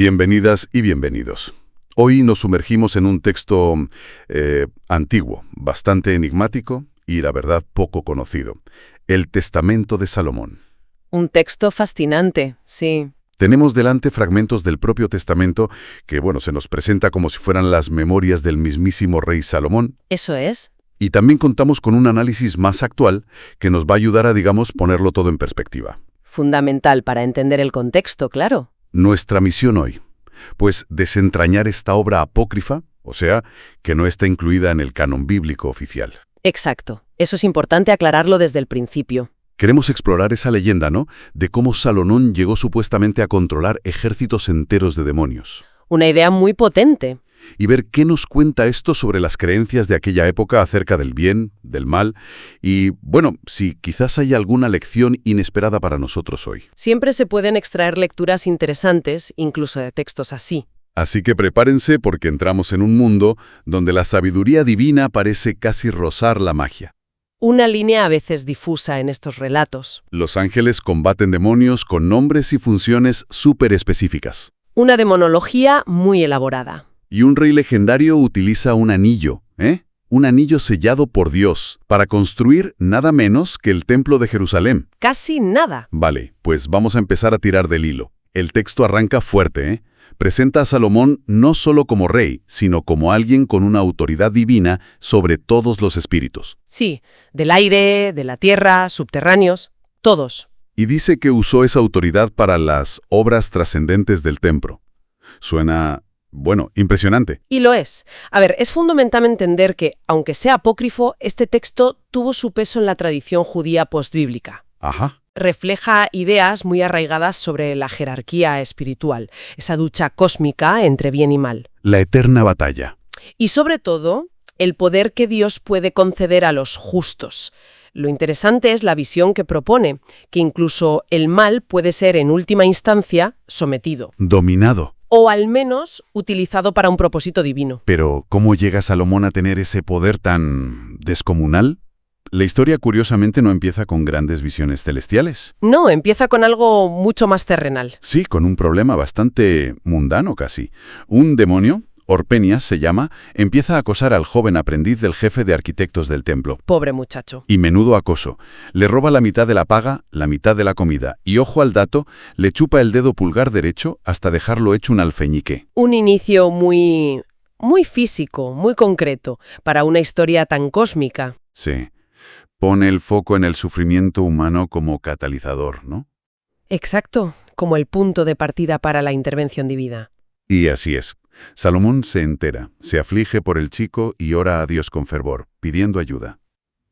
Bienvenidas y bienvenidos. Hoy nos sumergimos en un texto antiguo, bastante enigmático y, la verdad, poco conocido. El Testamento de Salomón. Un texto fascinante, sí. Tenemos delante fragmentos del propio Testamento que, se nos presenta como si fueran las memorias del mismísimo rey Salomón. Eso es. Y también contamos con un análisis más actual que nos va a ayudar a, ponerlo todo en perspectiva. Fundamental para entender el contexto, claro. Nuestra misión hoy, pues desentrañar esta obra apócrifa, o sea, que no está incluida en el canon bíblico oficial. Exacto. Eso es importante aclararlo desde el principio. Queremos explorar esa leyenda, ¿no?, de cómo Salomón llegó supuestamente a controlar ejércitos enteros de demonios. Una idea muy potente. Y ver qué nos cuenta esto sobre las creencias de aquella época acerca del bien, del mal, y, si quizás hay alguna lección inesperada para nosotros hoy. Siempre se pueden extraer lecturas interesantes, incluso de textos así. Así que prepárense porque entramos en un mundo donde la sabiduría divina parece casi rozar la magia. Una línea a veces difusa en estos relatos. Los ángeles combaten demonios con nombres y funciones súper específicas. Una demonología muy elaborada. Y un rey legendario utiliza un anillo, un anillo sellado por Dios, para construir nada menos que el Templo de Jerusalén. Casi nada. Vale, pues vamos a empezar a tirar del hilo. El texto arranca fuerte, Presenta a Salomón no solo como rey, sino como alguien con una autoridad divina sobre todos los espíritus. Sí, del aire, de la tierra, subterráneos, todos. Y dice que usó esa autoridad para las obras trascendentes del templo. Suena, impresionante. Y lo es. A ver, es fundamental entender que, aunque sea apócrifo, este texto tuvo su peso en la tradición judía postbíblica. Ajá. Refleja ideas muy arraigadas sobre la jerarquía espiritual, esa ducha cósmica entre bien y mal. La eterna batalla. Y sobre todo, el poder que Dios puede conceder a los justos. Lo interesante es la visión que propone, que incluso el mal puede ser en última instancia sometido. Dominado. O al menos utilizado para un propósito divino. Pero, ¿cómo llega Salomón a tener ese poder tan descomunal? La historia, curiosamente, no empieza con grandes visiones celestiales. No, empieza con algo mucho más terrenal. Sí, con un problema bastante mundano casi. Un demonio, Orpenias se llama, empieza a acosar al joven aprendiz del jefe de arquitectos del templo. Pobre muchacho. Y menudo acoso. Le roba la mitad de la paga, la mitad de la comida, y ojo al dato, le chupa el dedo pulgar derecho hasta dejarlo hecho un alfeñique. Un inicio muy físico, muy concreto, para una historia tan cósmica. Sí. Pone el foco en el sufrimiento humano como catalizador, ¿no? Exacto, como el punto de partida para la intervención divina. Y así es. Salomón se entera, se aflige por el chico y ora a Dios con fervor, pidiendo ayuda.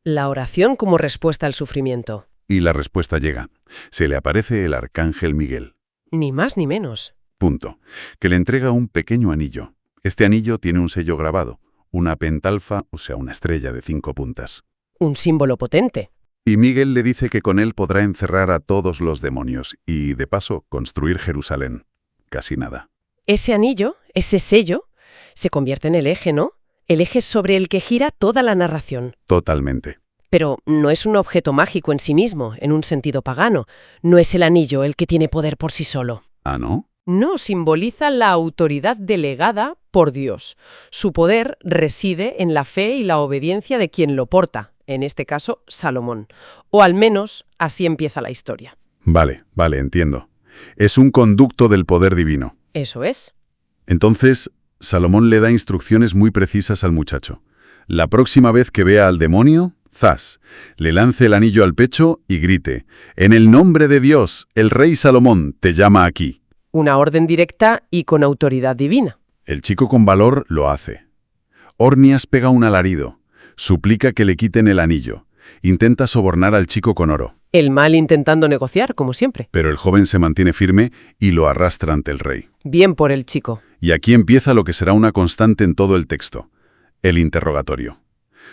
La oración como respuesta al sufrimiento. Y la respuesta llega. Se le aparece el arcángel Miguel. Ni más ni menos. Punto. Que le entrega un pequeño anillo. Este anillo tiene un sello grabado, una pentalfa, o sea, una estrella de 5 puntas. Un símbolo potente. Y Miguel le dice que con él podrá encerrar a todos los demonios y, de paso, construir Jerusalén. Casi nada. Ese anillo, ese sello, se convierte en el eje, ¿no? El eje sobre el que gira toda la narración. Totalmente. Pero no es un objeto mágico en sí mismo, en un sentido pagano. No es el anillo el que tiene poder por sí solo. ¿Ah, no? No, simboliza la autoridad delegada por Dios. Su poder reside en la fe y la obediencia de quien lo porta, en este caso, Salomón. O al menos, así empieza la historia. Vale, entiendo. Es un conducto del poder divino. Eso es. Entonces, Salomón le da instrucciones muy precisas al muchacho. La próxima vez que vea al demonio, ¡zas!, le lance el anillo al pecho y grite: «En el nombre de Dios, el rey Salomón te llama aquí». Una orden directa y con autoridad divina. El chico con valor lo hace. Ornias pega un alarido. Suplica que le quiten el anillo. Intenta sobornar al chico con oro. El mal intentando negociar, como siempre. Pero el joven se mantiene firme y lo arrastra ante el rey. Bien por el chico. Y aquí empieza lo que será una constante en todo el texto: el interrogatorio.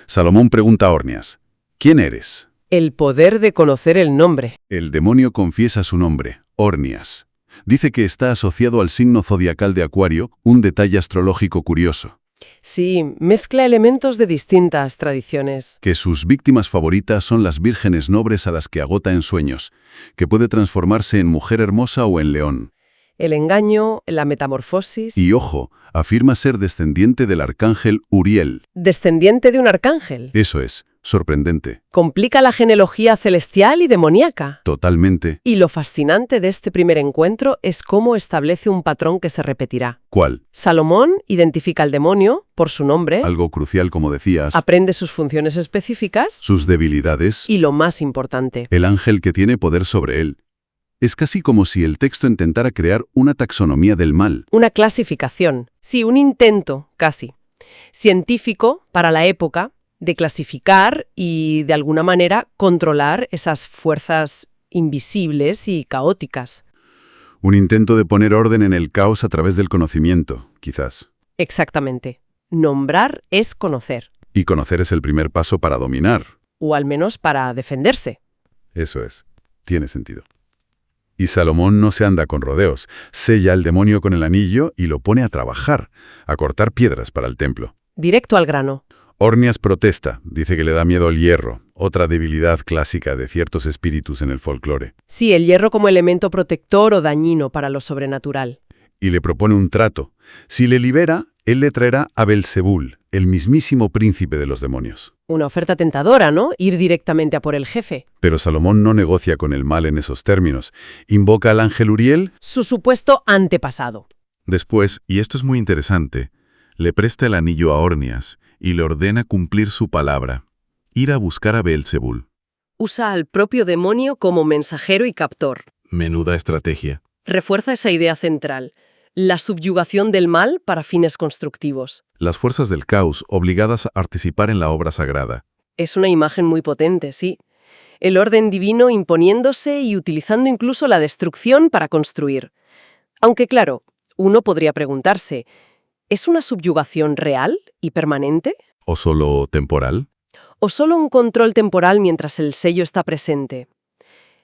Salomón pregunta a Ornias: «¿Quién eres?». El poder de conocer el nombre. El demonio confiesa su nombre, Ornias. Dice que está asociado al signo zodiacal de Acuario, un detalle astrológico curioso. Sí, mezcla elementos de distintas tradiciones. Que sus víctimas favoritas son las vírgenes nobles a las que agota en sueños, que puede transformarse en mujer hermosa o en león. El engaño, la metamorfosis. Y ojo, afirma ser descendiente del arcángel Uriel. Descendiente de un arcángel. Eso es, sorprendente. Complica la genealogía celestial y demoníaca. Totalmente. Y lo fascinante de este primer encuentro es cómo establece un patrón que se repetirá. ¿Cuál? Salomón identifica al demonio por su nombre, Algo crucial, como decías. aprende sus funciones específicas Sus debilidades. y, lo más importante, El ángel que tiene poder sobre él. Es casi como si el texto intentara crear una taxonomía del mal. una clasificación. Sí, un intento, casi, científico para la época, de clasificar y, de alguna manera, controlar esas fuerzas invisibles y caóticas. Un intento de poner orden en el caos a través del conocimiento, quizás. Exactamente. Nombrar es conocer, Y conocer es el primer paso para dominar. o al menos para defenderse. Eso es. Tiene sentido. Y Salomón no se anda con rodeos. Sella al demonio con el anillo y lo pone a trabajar, a cortar piedras para el templo. Directo al grano. Ornias protesta, dice que le da miedo el hierro, otra debilidad clásica de ciertos espíritus en el folclore. Sí, el hierro como elemento protector o dañino para lo sobrenatural. Y le propone un trato. Si le libera, él le traerá a Belzebul, el mismísimo príncipe de los demonios. Una oferta tentadora, ¿no? Ir directamente a por el jefe. Pero Salomón no negocia con el mal en esos términos. Invoca al ángel Uriel. Su supuesto antepasado. Después, y esto es muy interesante, le presta el anillo a Ornias y le ordena cumplir su palabra, ir a buscar a Beelzebul. Usa al propio demonio como mensajero y captor. Menuda estrategia. Refuerza esa idea central, la subyugación del mal para fines constructivos. Las fuerzas del caos obligadas a participar en la obra sagrada. Es una imagen muy potente, sí. El orden divino imponiéndose y utilizando incluso la destrucción para construir. Aunque claro, uno podría preguntarse, ¿es una subyugación real y permanente? ¿O solo temporal? ¿O solo un control temporal mientras el sello está presente?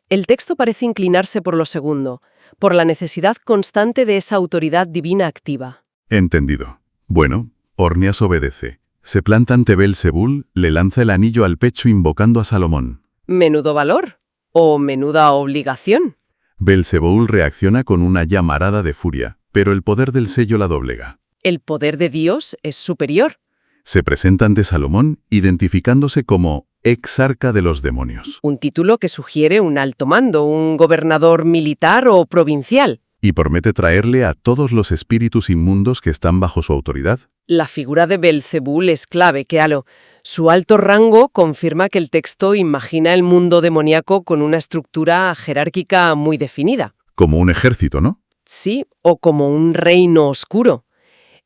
El texto parece inclinarse por lo segundo, por la necesidad constante de esa autoridad divina activa. Entendido. Bueno, Ornias obedece. Se planta ante Belzebul, le lanza el anillo al pecho invocando a Salomón. ¿Menudo valor? ¿O menuda obligación? Belzebul reacciona con una llamarada de furia, pero el poder del sello la doblega. El poder de Dios es superior. Se presenta ante Salomón identificándose como exarca de los demonios. Un título que sugiere un alto mando, un gobernador militar o provincial. Y promete traerle a todos los espíritus inmundos que están bajo su autoridad. La figura de Belzebul es clave, Kealo. Su alto rango confirma que el texto imagina el mundo demoníaco con una estructura jerárquica muy definida. Como un ejército, ¿no? Sí, o como un reino oscuro.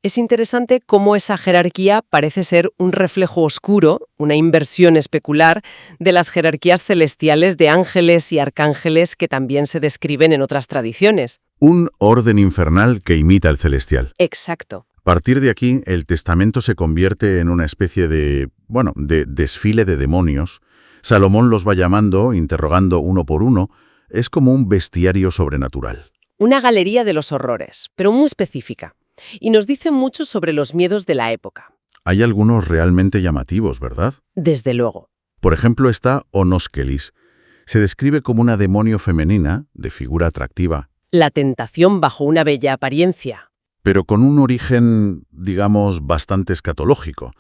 Es interesante cómo esa jerarquía parece ser un reflejo oscuro, una inversión especular, de las jerarquías celestiales de ángeles y arcángeles que también se describen en otras tradiciones. Un orden infernal que imita al celestial. Exacto. A partir de aquí, el testamento se convierte en una especie de desfile de demonios. Salomón los va llamando, interrogando uno por uno. Es como un bestiario sobrenatural. Una galería de los horrores, pero muy específica. Y nos dice mucho sobre los miedos de la época. Hay algunos realmente llamativos, ¿verdad? Desde luego. Por ejemplo, está Onoskelis. Se describe como una demonio femenina, de figura atractiva, La tentación bajo una bella apariencia. pero con un origen, digamos, bastante escatológico.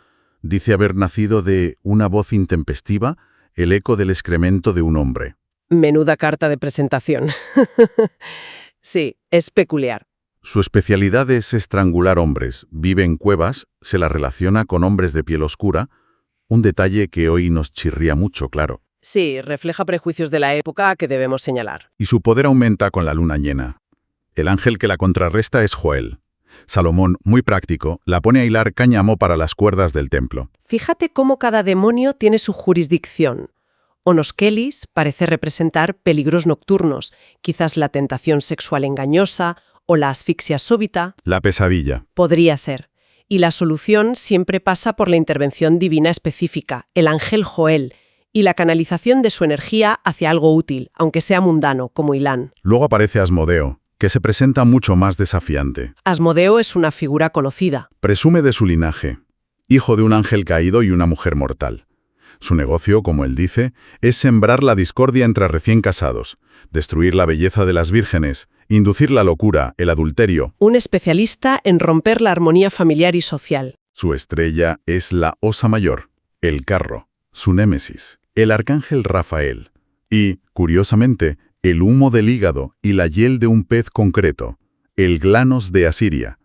Dice haber nacido de una voz intempestiva, el eco del excremento de un hombre. Menuda carta de presentación. Sí, es peculiar. Su especialidad es estrangular hombres, vive en cuevas, se la relaciona con hombres de piel oscura, un detalle que hoy nos chirría mucho, claro. Sí, refleja prejuicios de la época que debemos señalar. Y su poder aumenta con la luna llena. El ángel que la contrarresta es Joel. Salomón, muy práctico, la pone a hilar cáñamo para las cuerdas del templo. Fíjate cómo cada demonio tiene su jurisdicción. Onoskelis parece representar peligros nocturnos, quizás la tentación sexual engañosa o la asfixia súbita. La pesadilla. Podría ser. Y la solución siempre pasa por la intervención divina específica, el ángel Joel, y la canalización de su energía hacia algo útil, aunque sea mundano, como Ilán. Luego aparece Asmodeo, que se presenta mucho más desafiante. Asmodeo es una figura conocida. Presume de su linaje, hijo de un ángel caído y una mujer mortal. Su negocio, como él dice, es sembrar la discordia entre recién casados, destruir la belleza de las vírgenes inducir la locura, el adulterio. Un especialista en romper la armonía familiar y social. Su estrella es la Osa Mayor, el carro, su némesis, el arcángel Rafael. Y, curiosamente, el humo del hígado y la hiel de un pez concreto, el glanos de Asiria,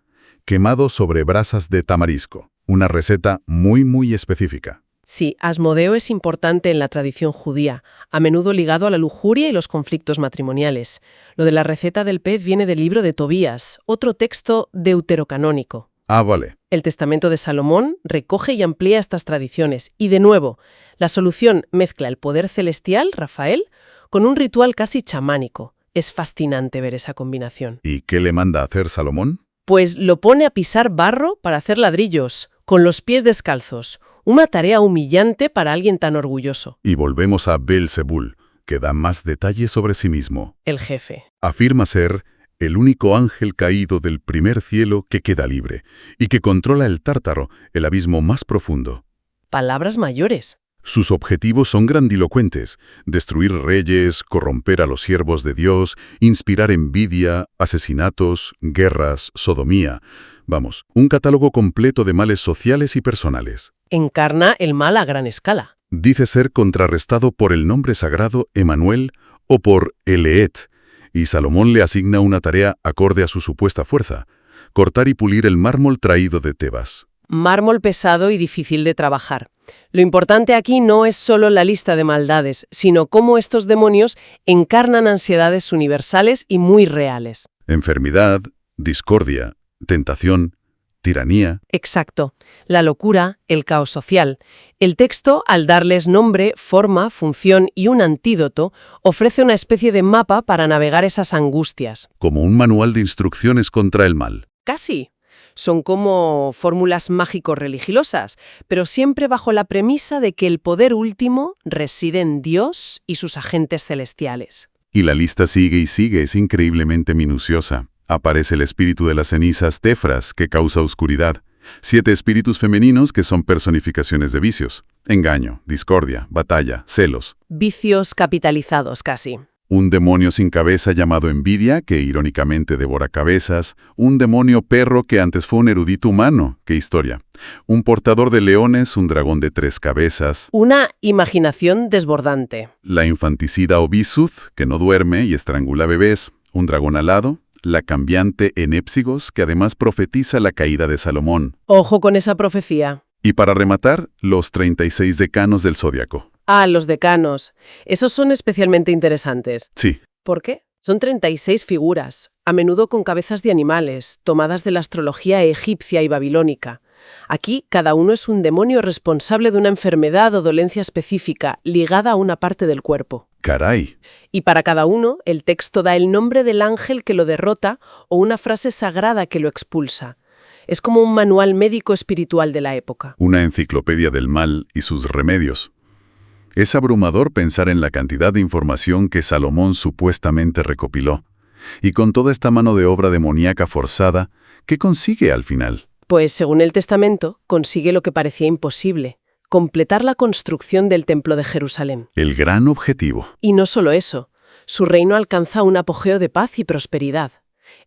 quemado sobre brasas de tamarisco. Una receta muy específica. Sí, Asmodeo es importante en la tradición judía, a menudo ligado a la lujuria y los conflictos matrimoniales. Lo de la receta del pez viene del libro de Tobías, otro texto deuterocanónico. Ah, vale. El Testamento de Salomón recoge y amplía estas tradiciones. Y de nuevo, la solución mezcla el poder celestial, Rafael, con un ritual casi chamánico. Es fascinante ver esa combinación. ¿Y qué le manda a hacer Salomón? Pues lo pone a pisar barro para hacer ladrillos, con los pies descalzos. Una tarea humillante para alguien tan orgulloso. Y volvemos a Beelzebul, que da más detalles sobre sí mismo. El jefe. Afirma ser el único ángel caído del primer cielo que queda libre y que controla el Tártaro, el abismo más profundo. Palabras mayores. Sus objetivos son grandilocuentes: destruir reyes, corromper a los siervos de Dios, inspirar envidia, asesinatos, guerras, sodomía. Vamos, un catálogo completo de males sociales y personales. Encarna el mal a gran escala. Dice ser contrarrestado por el nombre sagrado Emanuel o por Eleet, y Salomón le asigna una tarea acorde a su supuesta fuerza: cortar y pulir el mármol traído de Tebas. Mármol pesado y difícil de trabajar. Lo importante aquí no es solo la lista de maldades, sino cómo estos demonios encarnan ansiedades universales y muy reales. Enfermedad, discordia, tentación, tiranía. Exacto. La locura, el caos social. El texto, al darles nombre, forma, función y un antídoto, ofrece una especie de mapa para navegar esas angustias. Como un manual de instrucciones contra el mal. Casi. Son como fórmulas mágico-religiosas, pero siempre bajo la premisa de que el poder último reside en Dios y sus agentes celestiales. Y la lista sigue y sigue, es increíblemente minuciosa. Aparece el espíritu de las cenizas, Tefras, que causa oscuridad. 7 espíritus femeninos que son personificaciones de vicios. Engaño, discordia, batalla, celos. Vicios capitalizados casi. Un demonio sin cabeza llamado envidia, que irónicamente devora cabezas. Un demonio perro que antes fue un erudito humano. ¡Qué historia! Un portador de leones, un dragón de 3 cabezas. Una imaginación desbordante. La infanticida Obisuth, que no duerme y estrangula bebés. Un dragón alado. La cambiante Enépsigos, que además profetiza la caída de Salomón. Ojo con esa profecía. Y para rematar, los 36 decanos del zodiaco. Ah, los decanos. Esos son especialmente interesantes. Sí. ¿Por qué? Son 36 figuras, a menudo con cabezas de animales, tomadas de la astrología egipcia y babilónica. Aquí, cada uno es un demonio responsable de una enfermedad o dolencia específica, ligada a una parte del cuerpo. ¡Caray! Y para cada uno, el texto da el nombre del ángel que lo derrota o una frase sagrada que lo expulsa. Es como un manual médico espiritual de la época. Una enciclopedia del mal y sus remedios. Es abrumador pensar en la cantidad de información que Salomón supuestamente recopiló. Y con toda esta mano de obra demoníaca forzada, ¿qué consigue al final? Pues, según el Testamento, consigue lo que parecía imposible: completar la construcción del Templo de Jerusalén. El gran objetivo. Y no solo eso, su reino alcanza un apogeo de paz y prosperidad.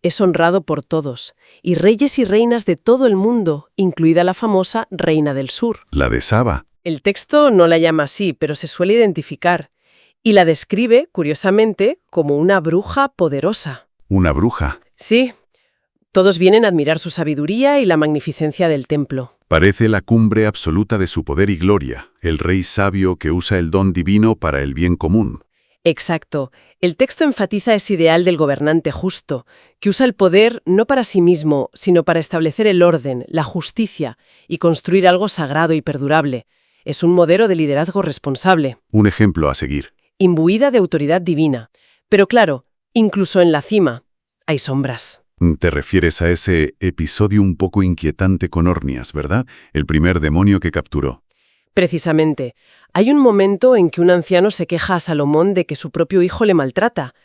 Es honrado por todos, y reyes y reinas de todo el mundo, incluida la famosa Reina del Sur. La de Saba. El texto no la llama así, pero se suele identificar, y la describe, curiosamente, como una bruja poderosa. Una bruja. Sí. Todos vienen a admirar su sabiduría y la magnificencia del templo. Parece la cumbre absoluta de su poder y gloria, el rey sabio que usa el don divino para el bien común. Exacto. El texto enfatiza ese ideal del gobernante justo, que usa el poder no para sí mismo, sino para establecer el orden, la justicia y construir algo sagrado y perdurable. Es un modelo de liderazgo responsable. Un ejemplo a seguir. Imbuida de autoridad divina. Pero claro, incluso en la cima hay sombras. Te refieres a ese episodio un poco inquietante con Ornias, ¿verdad? El primer demonio que capturó. Precisamente, hay un momento en que un anciano se queja a Salomón de que su propio hijo le maltrata.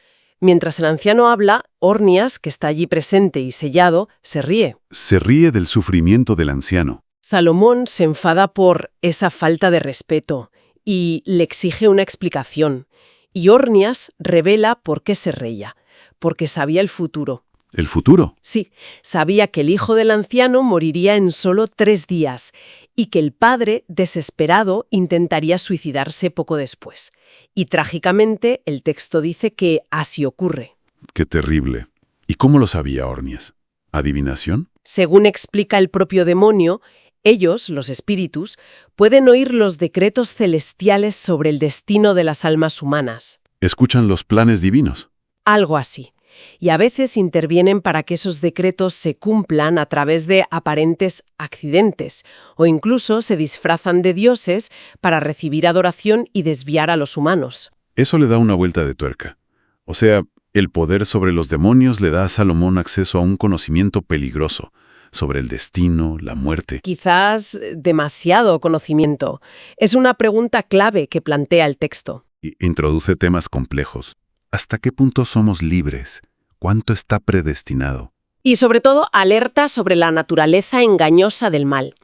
Mientras el anciano habla, Ornias, que está allí presente y sellado, se ríe. Se ríe del sufrimiento del anciano. Salomón se enfada por esa falta de respeto y le exige una explicación. Y Ornias revela por qué se reía. porque sabía el futuro. ¿El futuro? Sí, sabía que el hijo del anciano moriría en solo 3 días y que el padre, desesperado, intentaría suicidarse poco después. Y trágicamente, el texto dice que así ocurre. Qué terrible. ¿Y cómo lo sabía Ornias? ¿Adivinación? Según explica el propio demonio, ellos, los espíritus, pueden oír los decretos celestiales sobre el destino de las almas humanas. ¿Escuchan los planes divinos? Algo así. Y a veces intervienen para que esos decretos se cumplan a través de aparentes accidentes, o incluso se disfrazan de dioses para recibir adoración y desviar a los humanos. Eso le da una vuelta de tuerca. O sea, el poder sobre los demonios le da a Salomón acceso a un conocimiento peligroso sobre el destino, la muerte. Quizás demasiado conocimiento. Es una pregunta clave que plantea el texto. Y introduce temas complejos. ¿Hasta qué punto somos libres? ¿Cuánto está predestinado? Y sobre todo alerta sobre la naturaleza engañosa del mal.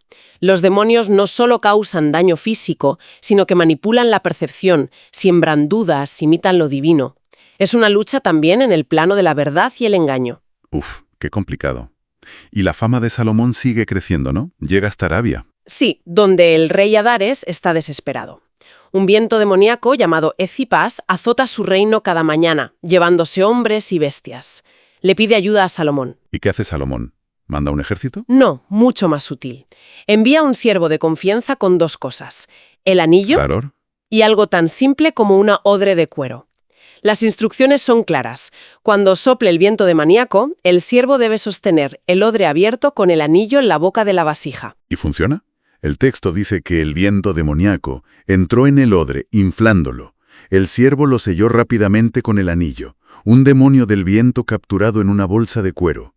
Los demonios no solo causan daño físico, sino que manipulan la percepción, siembran dudas, imitan lo divino. Es una lucha también en el plano de la verdad y el engaño. Uf, qué complicado. Y la fama de Salomón sigue creciendo, ¿no? Llega hasta Arabia. Sí, donde el rey Adares está desesperado. Un viento demoníaco llamado Ecipas azota su reino cada mañana, llevándose hombres y bestias. Le pide ayuda a Salomón. ¿Y qué hace Salomón? ¿Manda un ejército? No, mucho más sutil. Envía un siervo de confianza con 2 cosas: el anillo Claro. y algo tan simple como una odre de cuero. Las instrucciones son claras. Cuando sople el viento demoníaco, el siervo debe sostener el odre abierto con el anillo en la boca de la vasija. ¿Y funciona? El texto dice que el viento demoníaco entró en el odre, inflándolo. El siervo lo selló rápidamente con el anillo, un demonio del viento capturado en una bolsa de cuero.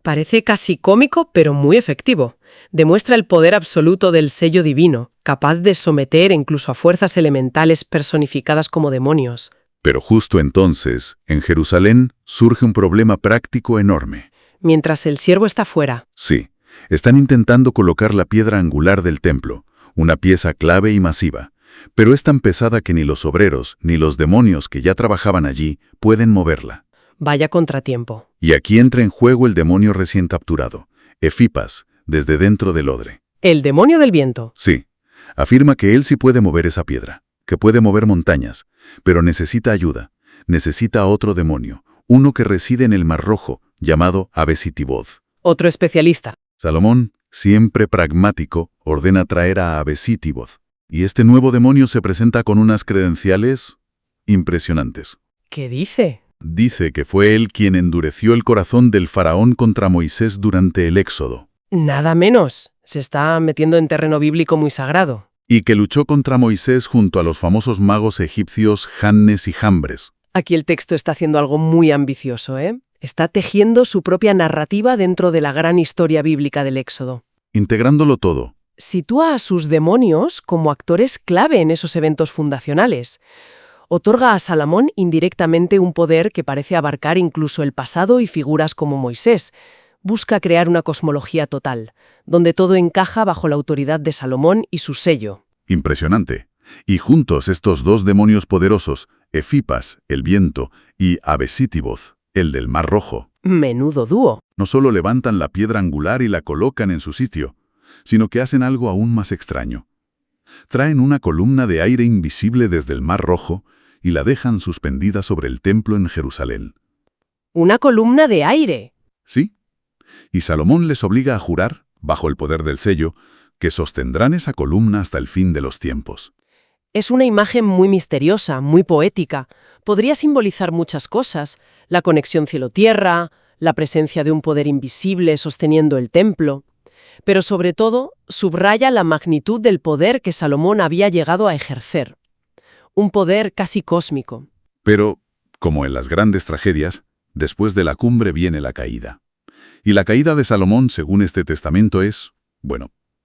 Parece casi cómico, pero muy efectivo. Demuestra el poder absoluto del sello divino, capaz de someter incluso a fuerzas elementales personificadas como demonios. Pero justo entonces, en Jerusalén, surge un problema práctico enorme. Mientras el siervo está fuera. Sí, están intentando colocar la piedra angular del templo, una pieza clave y masiva, pero es tan pesada que ni los obreros, ni los demonios que ya trabajaban allí pueden moverla. Vaya contratiempo. Y aquí entra en juego el demonio recién capturado, Efipas, desde dentro del odre. El demonio del viento. Sí, afirma que él sí puede mover esa piedra, que puede mover montañas, pero necesita ayuda, necesita a otro demonio, uno que reside en el Mar Rojo, llamado Abesitiboth. Otro especialista. Salomón, siempre pragmático, ordena traer a Abesitiboth, y este nuevo demonio se presenta con unas credenciales impresionantes. ¿Qué dice? Dice que fue él quien endureció el corazón del faraón contra Moisés durante el Éxodo, Nada menos. Se está metiendo en terreno bíblico muy sagrado. y que luchó contra Moisés junto a los famosos magos egipcios Jannes y Jambres. Aquí el texto está haciendo algo muy ambicioso, ¿eh? Está tejiendo su propia narrativa dentro de la gran historia bíblica del Éxodo. Integrándolo todo. Sitúa a sus demonios como actores clave en esos eventos fundacionales. Otorga a Salomón indirectamente un poder que parece abarcar incluso el pasado y figuras como Moisés. Busca crear una cosmología total, donde todo encaja bajo la autoridad de Salomón y su sello. Impresionante. Y juntos estos 2 demonios poderosos, Efipas, el viento, y Abesitiboth, el del Mar Rojo, Menudo dúo. no solo levantan la piedra angular y la colocan en su sitio, sino que hacen algo aún más extraño. Traen una columna de aire invisible desde el Mar Rojo y la dejan suspendida sobre el templo en Jerusalén. Una columna de aire. ¿Sí? Y Salomón les obliga a jurar, bajo el poder del sello, que sostendrán esa columna hasta el fin de los tiempos. Es una imagen muy misteriosa, muy poética. Podría simbolizar muchas cosas: la conexión cielo-tierra, la presencia de un poder invisible sosteniendo el templo. Pero sobre todo, subraya la magnitud del poder que Salomón había llegado a ejercer. Un poder casi cósmico. Pero, como en las grandes tragedias, después de la cumbre viene la caída. Y la caída de Salomón, según este testamento, es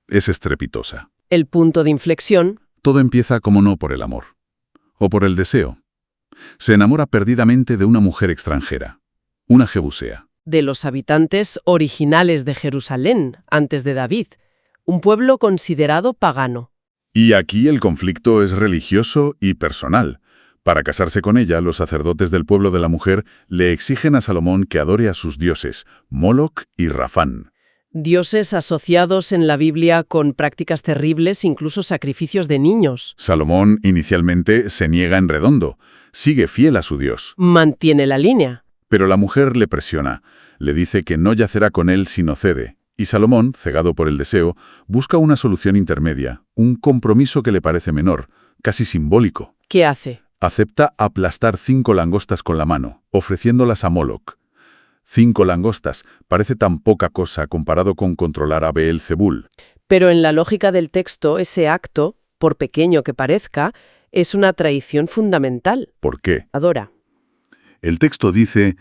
estrepitosa. El punto de inflexión. Todo empieza, como no, por el amor. O por el deseo. Se enamora perdidamente de una mujer extranjera, una jebusea. De los habitantes originales de Jerusalén, antes de David, un pueblo considerado pagano. Y aquí el conflicto es religioso y personal, Para casarse con ella, los sacerdotes del pueblo de la mujer le exigen a Salomón que adore a sus dioses, Moloch y Rafán. Dioses asociados en la Biblia con prácticas terribles, incluso sacrificios de niños. Salomón inicialmente se niega en redondo, sigue fiel a su Dios. Mantiene la línea. Pero la mujer le presiona, le dice que no yacerá con él si no cede. Y Salomón, cegado por el deseo, busca una solución intermedia, un compromiso que le parece menor, casi simbólico. ¿Qué hace? Acepta aplastar 5 langostas con la mano, ofreciéndolas a Moloch. 5 langostas, parece tan poca cosa comparado con controlar a Beelzebul. Pero en la lógica del texto, ese acto, por pequeño que parezca, es una traición fundamental. ¿Por qué? Adora. El texto dice,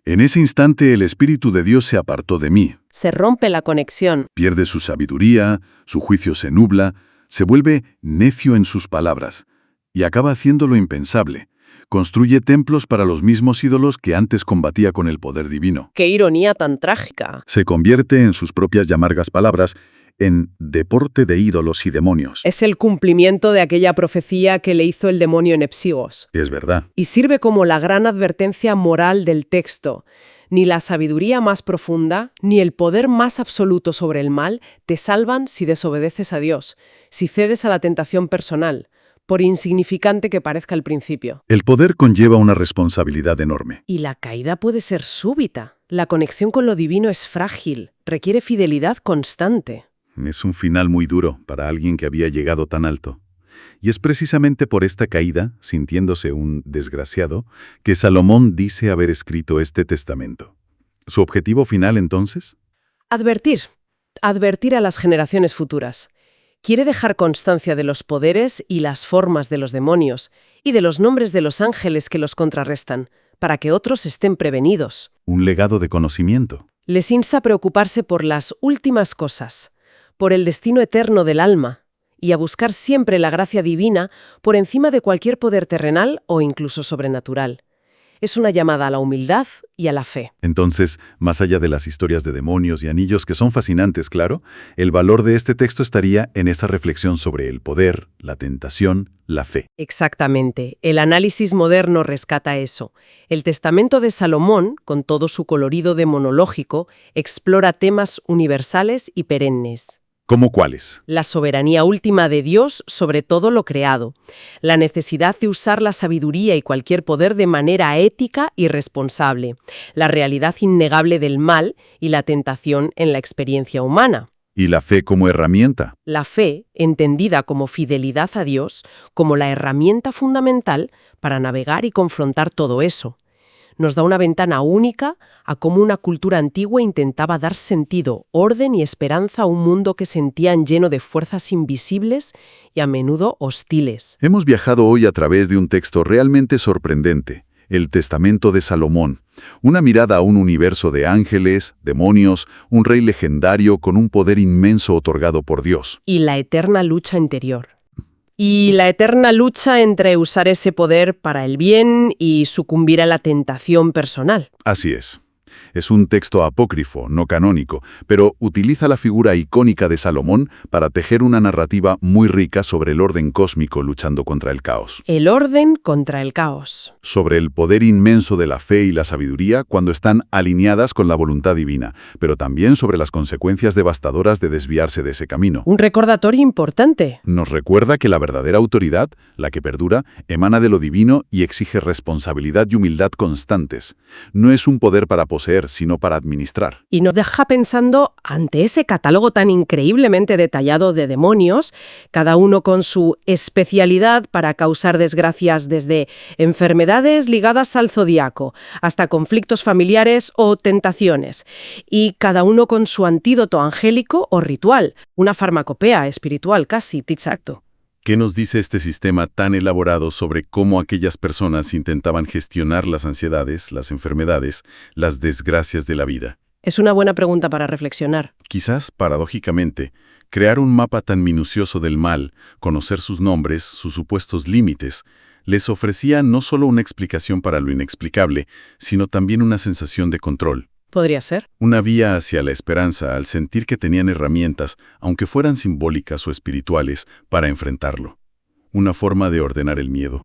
«En ese instante el Espíritu de Dios se apartó de mí». Se rompe la conexión. Pierde su sabiduría, su juicio se nubla, se vuelve necio en sus palabras y acaba haciendo lo impensable. Construye templos para los mismos ídolos que antes combatía con el poder divino. ¡Qué ironía tan trágica! Se convierte, en sus propias y amargas palabras, en deporte de ídolos y demonios. Es el cumplimiento de aquella profecía que le hizo el demonio en Epsigos. Es verdad. Y sirve como la gran advertencia moral del texto. Ni la sabiduría más profunda, ni el poder más absoluto sobre el mal te salvan si desobedeces a Dios, si cedes a la tentación personal, por insignificante que parezca al principio. El poder conlleva una responsabilidad enorme. Y la caída puede ser súbita. La conexión con lo divino es frágil, requiere fidelidad constante. Es un final muy duro para alguien que había llegado tan alto. Y es precisamente por esta caída, sintiéndose un desgraciado, que Salomón dice haber escrito este testamento. ¿Su objetivo final, entonces? Advertir a las generaciones futuras. Quiere dejar constancia de los poderes y las formas de los demonios y de los nombres de los ángeles que los contrarrestan, para que otros estén prevenidos. Un legado de conocimiento. Les insta a preocuparse por las últimas cosas, por el destino eterno del alma, y a buscar siempre la gracia divina por encima de cualquier poder terrenal o incluso sobrenatural. Es una llamada a la humildad y a la fe. Entonces, más allá de las historias de demonios y anillos que son fascinantes, claro, el valor de este texto estaría en esa reflexión sobre el poder, la tentación, la fe. Exactamente. El análisis moderno rescata eso. El Testamento de Salomón, con todo su colorido demonológico, explora temas universales y perennes. ¿Cómo cuáles? La soberanía última de Dios sobre todo lo creado, la necesidad de usar la sabiduría y cualquier poder de manera ética y responsable, la realidad innegable del mal y la tentación en la experiencia humana. ¿Y la fe como herramienta? La fe, entendida como fidelidad a Dios, como la herramienta fundamental para navegar y confrontar todo eso. Nos da una ventana única a cómo una cultura antigua intentaba dar sentido, orden y esperanza a un mundo que sentían lleno de fuerzas invisibles y a menudo hostiles. Hemos viajado hoy a través de un texto realmente sorprendente, el Testamento de Salomón. Una mirada a un universo de ángeles, demonios, un rey legendario con un poder inmenso otorgado por Dios. Y la eterna lucha interior. Y la eterna lucha entre usar ese poder para el bien y sucumbir a la tentación personal. Así es. Es un texto apócrifo, no canónico, pero utiliza la figura icónica de Salomón para tejer una narrativa muy rica sobre el orden cósmico luchando contra el caos. El orden contra el caos. Sobre el poder inmenso de la fe y la sabiduría cuando están alineadas con la voluntad divina, pero también sobre las consecuencias devastadoras de desviarse de ese camino. Un recordatorio importante. Nos recuerda que la verdadera autoridad, la que perdura, emana de lo divino y exige responsabilidad y humildad constantes. No es un poder para poseer, sino para administrar. Y nos deja pensando, ante ese catálogo tan increíblemente detallado de demonios, cada uno con su especialidad para causar desgracias desde enfermedades ligadas al zodiaco hasta conflictos familiares o tentaciones, y cada uno con su antídoto angélico o ritual, una farmacopea espiritual casi, exacto. ¿Qué nos dice este sistema tan elaborado sobre cómo aquellas personas intentaban gestionar las ansiedades, las enfermedades, las desgracias de la vida? Es una buena pregunta para reflexionar. Quizás, paradójicamente, crear un mapa tan minucioso del mal, conocer sus nombres, sus supuestos límites, les ofrecía no solo una explicación para lo inexplicable, sino también una sensación de control. ¿Podría ser? Una vía hacia la esperanza al sentir que tenían herramientas, aunque fueran simbólicas o espirituales, para enfrentarlo. Una forma de ordenar el miedo.